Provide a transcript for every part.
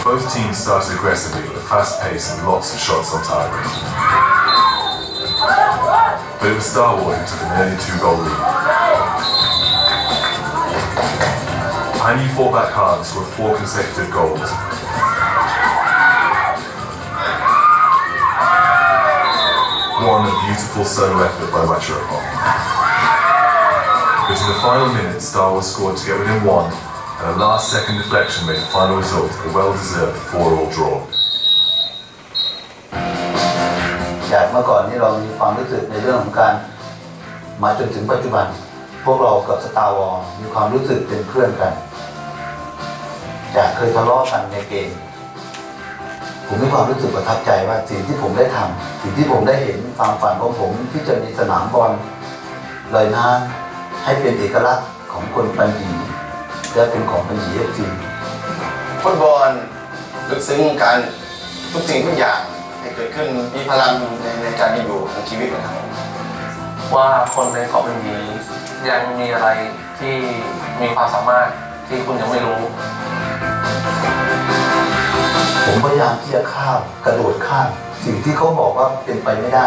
Both teams started aggressively with a fast pace and lots of shots on target. But it was Star Wars who took an early 2-goal lead. Hanyu fought back hard and scored 4 consecutive goals. What a beautiful solo effort by Wachirapov. But in the final minute, Star Wars scored to get within 1, and a last-second deflection made the final result a well-deserved 4-all draw. จากเมื่อก่อนนี้เรามีความรู้สึกในเรื่องของการมาจนถึงปัจจุบันพวกเรากับ Star Wars มีความรู้สึกเป็นเพื่อนกันจากเคยทะเลาะกันในเกมผมมีความรู้สึกประทับใจว่าสิ่งที่ผมได้ทำสิ่งที่ผมได้เห็นความฝันของผมที่จะมีสนามบอลลอยน้ำให้เป็นเอกลักษณ์ของคนปัญญีและเป็นของปัญญี FC ฟุตบอลลึกซึ้งกันทุกสิ่งทุกอย่างให้เกิดขึ้นมีพลังในการอยู่ของชีวิตนะครับว่าคนในเกาะเป็นดียังมีอะไรที่มีความสามารถที่คุณยังไม่รู้ผมพยายามที่จะข้ามกระโดดข้ามสิ่งที่เขาบอกว่าเป็นไปไม่ได้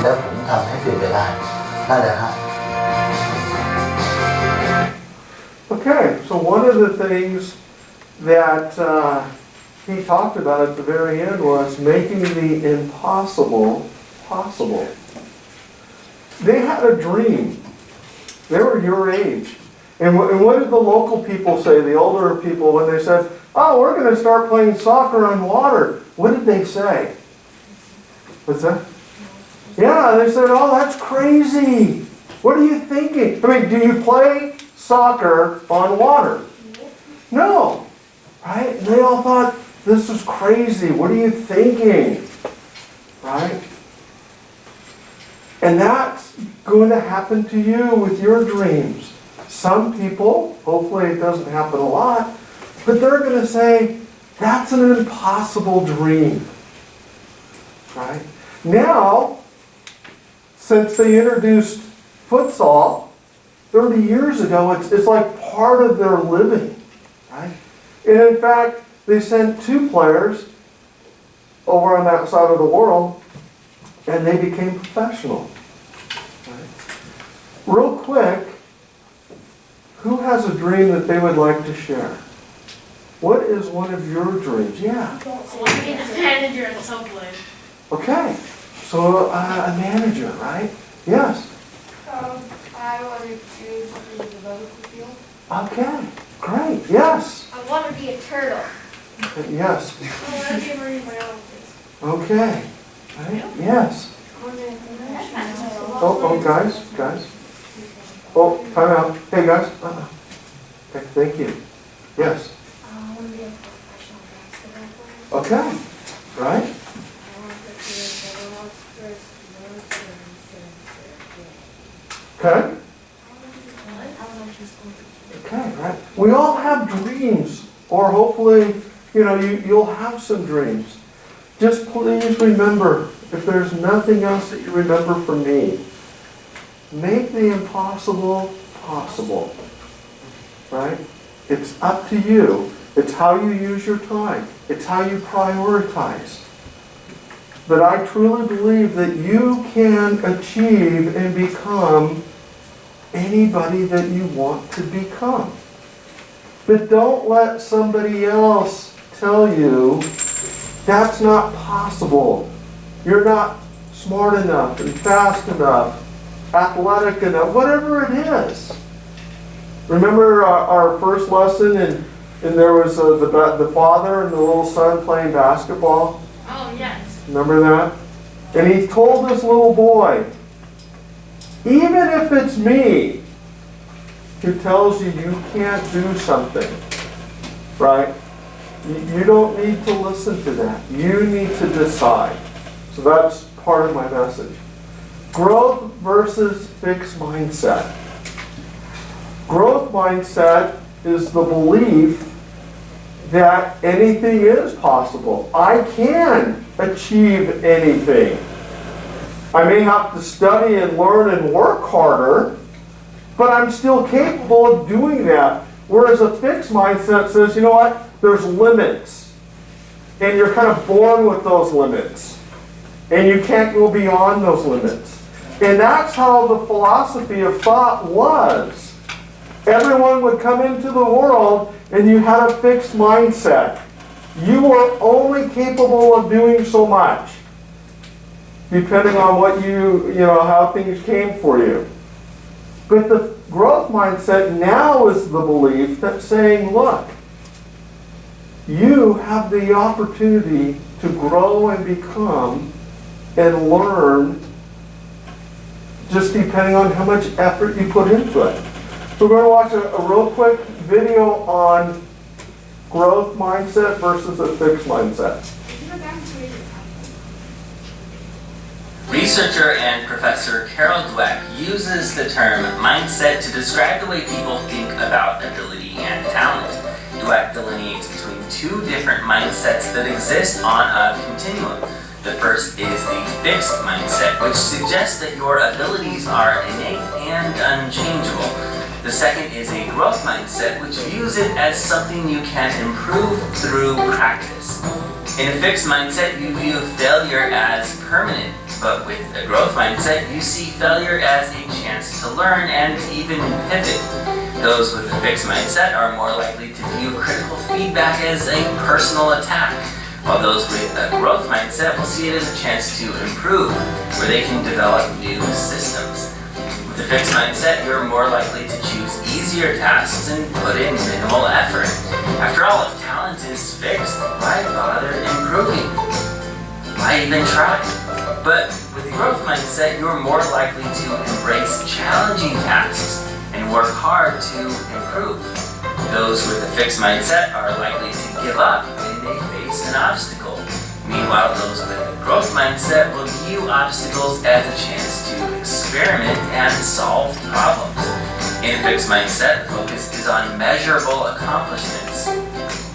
แล้วผมทำให้เป็นไปได้นั่นแหละฮะ Okay, so one of the things that he talked about at the very end was making the impossible possible. They had a dream. They were your age. And what did the local people say, the older people, when they said, oh, we're going to start playing soccer on water? What did they say? What's that? Yeah, they said, oh, that's crazy. What are you thinking? I mean, do you play soccer on water? No. Right? And they all thought, this is crazy. What are you thinking? Right? And that's going to happen to you with your dreams. Some people, hopefully it doesn't happen a lot, but they're going to say, that's an impossible dream. Right? Now, since they introduced futsal 30 years ago, it's like part of their living. Right? And in fact, they sent 2 players over on that side of the world, and they became professional. Right? Real quick, who has a dream that they would like to share? What is one of your dreams? Yeah. I want to be the manager at some place. Okay. So a manager, right? Yes. I want to do something with the medical field. Okay. Great. Yes. I want to be a turtle. Yes. I want to be a marine biologist. Okay. Right? Yes. Oh, guys. Oh, time out. Hey, guys. Okay, thank you. Yes. I want to be a professional basketball player. Okay. Right? I want to be a Okay. elementary school teacher. Okay, right. We all have dreams, or hopefully, you'll have some dreams. Just please remember, if there's nothing else that you remember from me, make the impossible possible. Right? It's up to you. It's how you use your time. It's how you prioritize. But I truly believe that you can achieve and become anybody that you want to become. But don't let somebody else tell you that's not possible. You're not smart enough and fast enough, athletic enough, whatever it is. Remember our first lesson and there was the father and the little son playing basketball? Oh, yes. Remember that? And he told this little boy, even if it's me who tells you you can't do something, right? You don't need to listen to that. You need to decide. So that's part of my message. Growth versus fixed mindset. Growth mindset is the belief that anything is possible. I can achieve anything. I may have to study and learn and work harder, but I'm still capable of doing that. Whereas a fixed mindset says, you know what, there's limits. And you're kind of born with those limits. And you can't go beyond those limits. And that's how the philosophy of thought was. Everyone would come into the world and you had a fixed mindset. You were only capable of doing so much, depending on what how things came for you. But the growth mindset now is the belief that's saying, look, you have the opportunity to grow and become and learn just depending on how much effort you put into it. So we're going to watch a real quick video on growth mindset versus a fixed mindset. Researcher and Professor Carol Dweck uses the term mindset to describe the way people think about ability and talent. Dweck delineates between two different mindsets that exist on a continuum. The first is the fixed mindset, which suggests that your abilities are innate and unchangeable. The second is a growth mindset, which views it as something you can improve through practice. In a fixed mindset, you view failure as permanent, but with a growth mindset, you see failure as a chance to learn and even pivot. Those with a fixed mindset are more likely to view critical feedback as a personal attack, while those with a growth mindset will see it as a chance to improve, where they can develop new systems. With a fixed mindset, you're more likely to choose easier tasks and put in minimal effort. After all, if talent is fixed, why bother improving? Why even try? But with the growth mindset, you're more likely to embrace challenging tasks and work hard to improve. Those with a fixed mindset are likely to give up when they face an obstacle. Meanwhile, those with a growth mindset will view obstacles as a chance to experiment and solve problems. In a fixed mindset, the focus is on measurable accomplishments.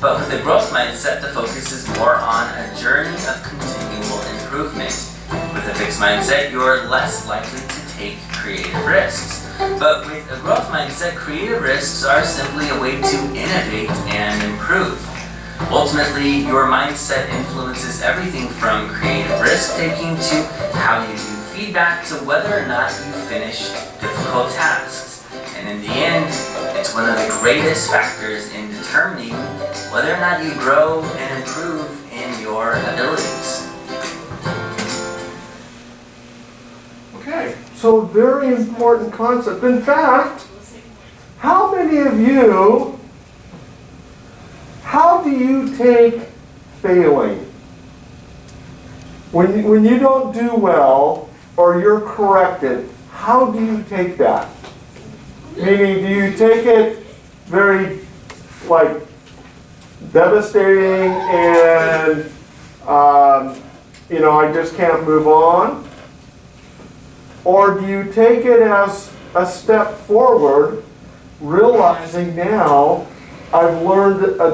But with a growth mindset, the focus is more on a journey of continual improvement. With a fixed mindset, you're less likely to take creative risks. But with a growth mindset, creative risks are simply a way to innovate and improve. Ultimately, your mindset influences everything from creative risk-taking to how you view feedback to whether or not you finish difficult tasks. And in the end, it's one of the greatest factors in determining whether or not you grow and improve in your abilities. Okay, so a very important concept. In fact, how many of you, how do you take failing? When you don't do well or you're corrected, how do you take that? Meaning, do you take it very, devastating and, I just can't move on? Or do you take it as a step forward, realizing now I've learned a